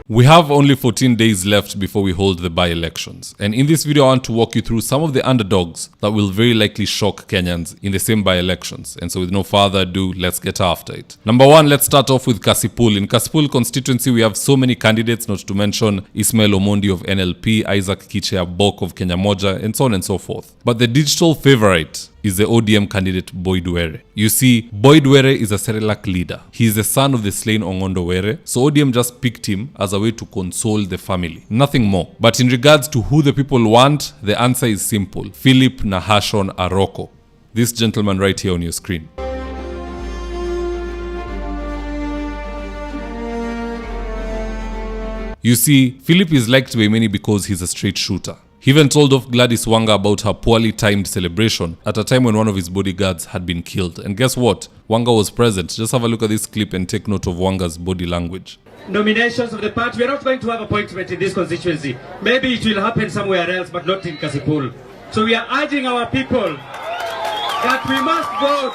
We have only 14 days left before we hold the by-elections, and in this video I want to walk you through some of the underdogs that will very likely shock Kenyans in the same by-elections. And so with no further ado, let's get after it. Number one, let's start off with Kasipul. In Kasipul constituency, we have so many candidates, not to mention Ismail Omondi of NLP, Isaac Kichea Bok of Kenya Moja, and so on and so forth. But the digital favorite is the ODM candidate Boyd Were. You see, Boyd Were is a Serelak leader. He is the son of the slain Ongondo Were, so ODM just picked him as a way to console the family. Nothing more. But in regards to who the people want, the answer is simple. Philip Nahashon Aroko. This gentleman right here on your screen. You see, Philip is liked by many because he's a straight shooter. He even told off Gladys Wanga about her poorly timed celebration at a time when one of his bodyguards had been killed. And guess what? Wanga was present. Just have a look at this clip and take note of Wanga's body language. Nominations of the party. We are not going to have appointment in this constituency. Maybe it will happen somewhere else, but not in Kasipul. So we are urging our people that we must vote.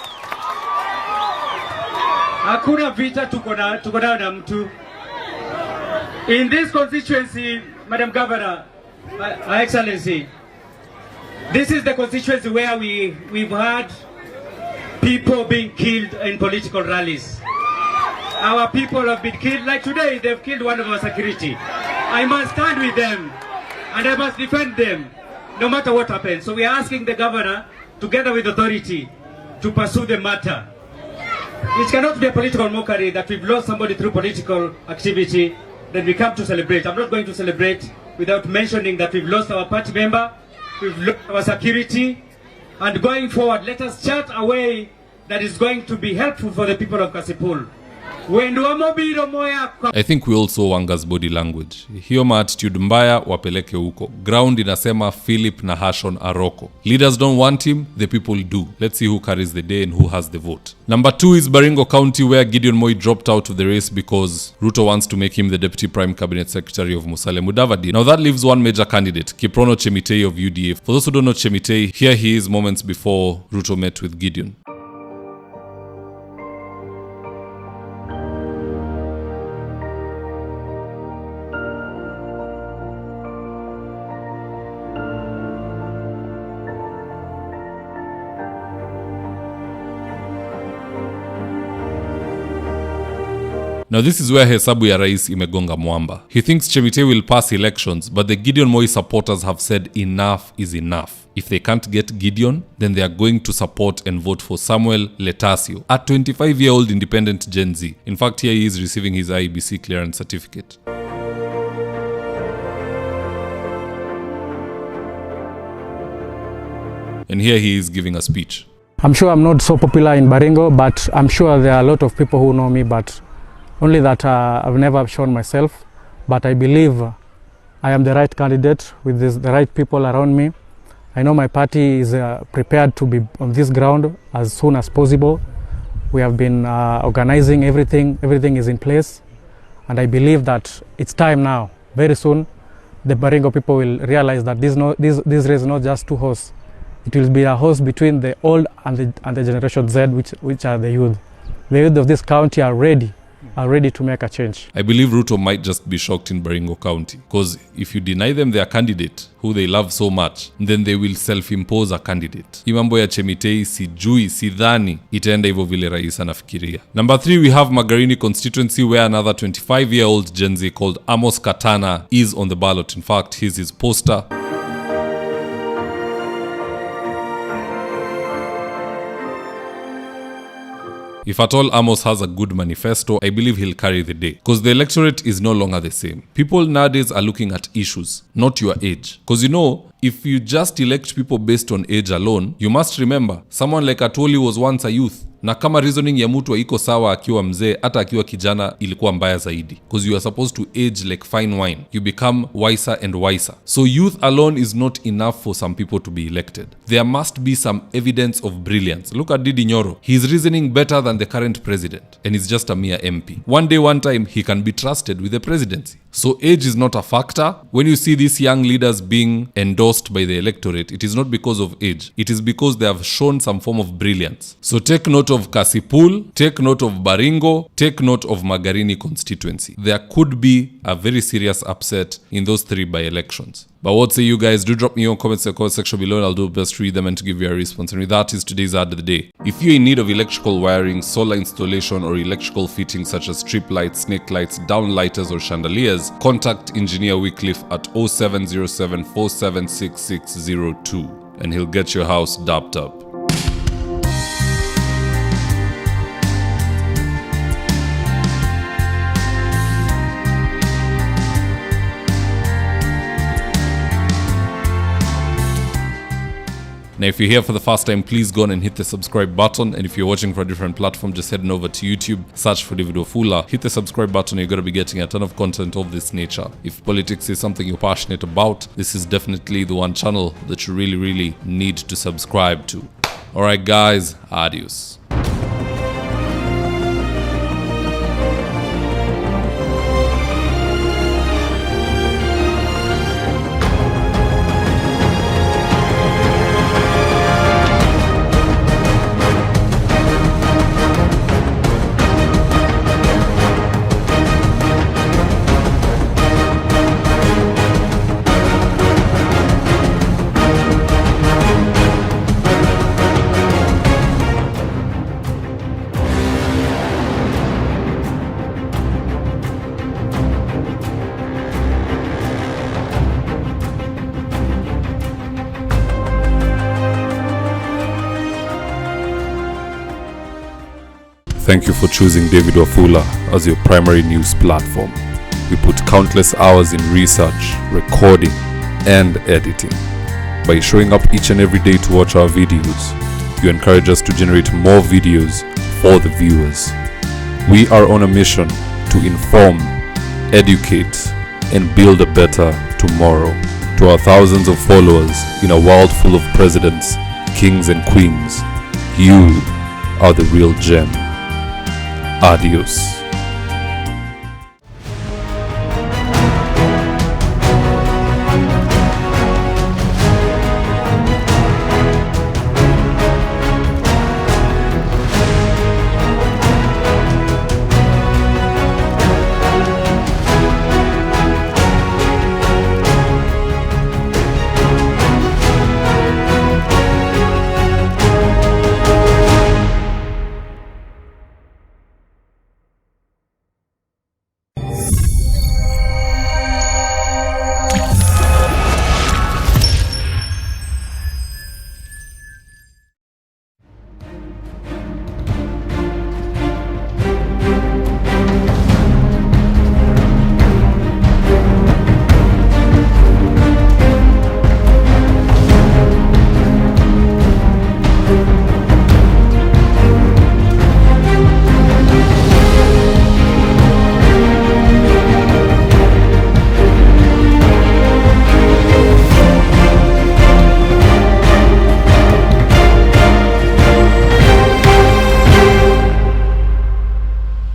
Hakuna vita tuko na mtu. In this constituency, Madam Governor, Her Excellency, this is the constituency where we've had people being killed in political rallies. Our people have been killed, like today, they've killed one of our security. I must stand with them and I must defend them, no matter what happens. So we are asking the governor, together with authority, to pursue the matter. It cannot be a political mockery that we've lost somebody through political activity, then we come to celebrate. I'm not going to celebrate without mentioning that we've lost our party member, we've lost our security, and going forward, let us chart a way that is going to be helpful for the people of Kasipul. I think we all saw Wanga's body language. Hiyo attitude mbaya wapeleke huko. Ground inasema Philip Nahashon Aroko. Leaders don't want him, the people do. Let's see who carries the day and who has the vote. Number 2 is Baringo County, where Gideon Moi dropped out of the race because Ruto wants to make him the Deputy Prime Cabinet Secretary of Musalia Mudavadi. Now that leaves one major candidate, Kiprono Chemitei of UDA. For those who don't know Chemitei, here he is moments before Ruto met with Gideon. Now this is where hesabu ya rais imegonga mwamba. He thinks Chemitei will pass elections, but the Gideon Moi supporters have said enough is enough. If they can't get Gideon, then they are going to support and vote for Samuel Letasio, a 25-year-old independent Gen Z. In fact, here he is receiving his IEBC clearance certificate. And here he is giving a speech. I'm sure I'm not so popular in Baringo, but I'm sure there are a lot of people who know me, but only that I've never shown myself. But I believe I am the right candidate with the right people around me. I know my party is prepared to be on this ground as soon as possible. We have been organizing everything is in place. And I believe that it's time now. Very soon, the Baringo people will realize that this race is not just two horses. It will be a horse between the old and the Generation Z, which are the youth. The youth of this county are ready to make a change. I believe Ruto might just be shocked in Baringo County, because if you deny them their candidate, who they love so much, then they will self-impose a candidate. Hii mambo ya Chemitei sijui, sidhani itaenda hivyo vile rais anafikiria. Number 3, we have Magarini constituency, where another 25-year-old Gen Z called Amos Katana is on the ballot. In fact, here's his poster. If at all Amos has a good manifesto, I believe he'll carry the day. Because the electorate is no longer the same. People nowadays are looking at issues, not your age. Because if you just elect people based on age alone, you must remember, someone like Atwoli was once a youth. Na kama reasoning ya mtu iko sawa akiwa mzee, hata akiwa kijana ilikuwa mbaya zaidi. Because you are supposed to age like fine wine. You become wiser and wiser. So youth alone is not enough for some people to be elected. There must be some evidence of brilliance. Look at Didi Nyoro. He's reasoning better than the current president. And he's just a mere MP. One day, one time, he can be trusted with the presidency. So age is not a factor. When you see these young leaders being endorsed by the electorate, it is not because of age. It is because they have shown some form of brilliance. So take note of Kasipul, take note of Baringo, take note of Magarini constituency. There could be a very serious upset in those 3 by-elections. But what say you guys? Do drop me your comments in the comment section below and I'll do my best to read them and to give you a response. And with that is today's ad of the day. If you're in need of electrical wiring, solar installation or electrical fittings such as strip lights, snake lights, downlighters or chandeliers, contact Engineer Wycliffe at 0707 476602 and he'll get your house dapped up. Now, if you're here for the first time, please go on and hit the subscribe button. And if you're watching for a different platform, just head on over to YouTube, search for David Wafula, hit the subscribe button. You're going to be getting a ton of content of this nature. If politics is something you're passionate about, this is definitely the one channel that you really, really need to subscribe to. All right, guys, adios. Thank you for choosing David Wafula as your primary news platform. We put countless hours in research, recording, and editing. By showing up each and every day to watch our videos, you encourage us to generate more videos for the viewers. We are on a mission to inform, educate, and build a better tomorrow. To our thousands of followers in a world full of presidents, kings, and queens, you are the real gem. Adios.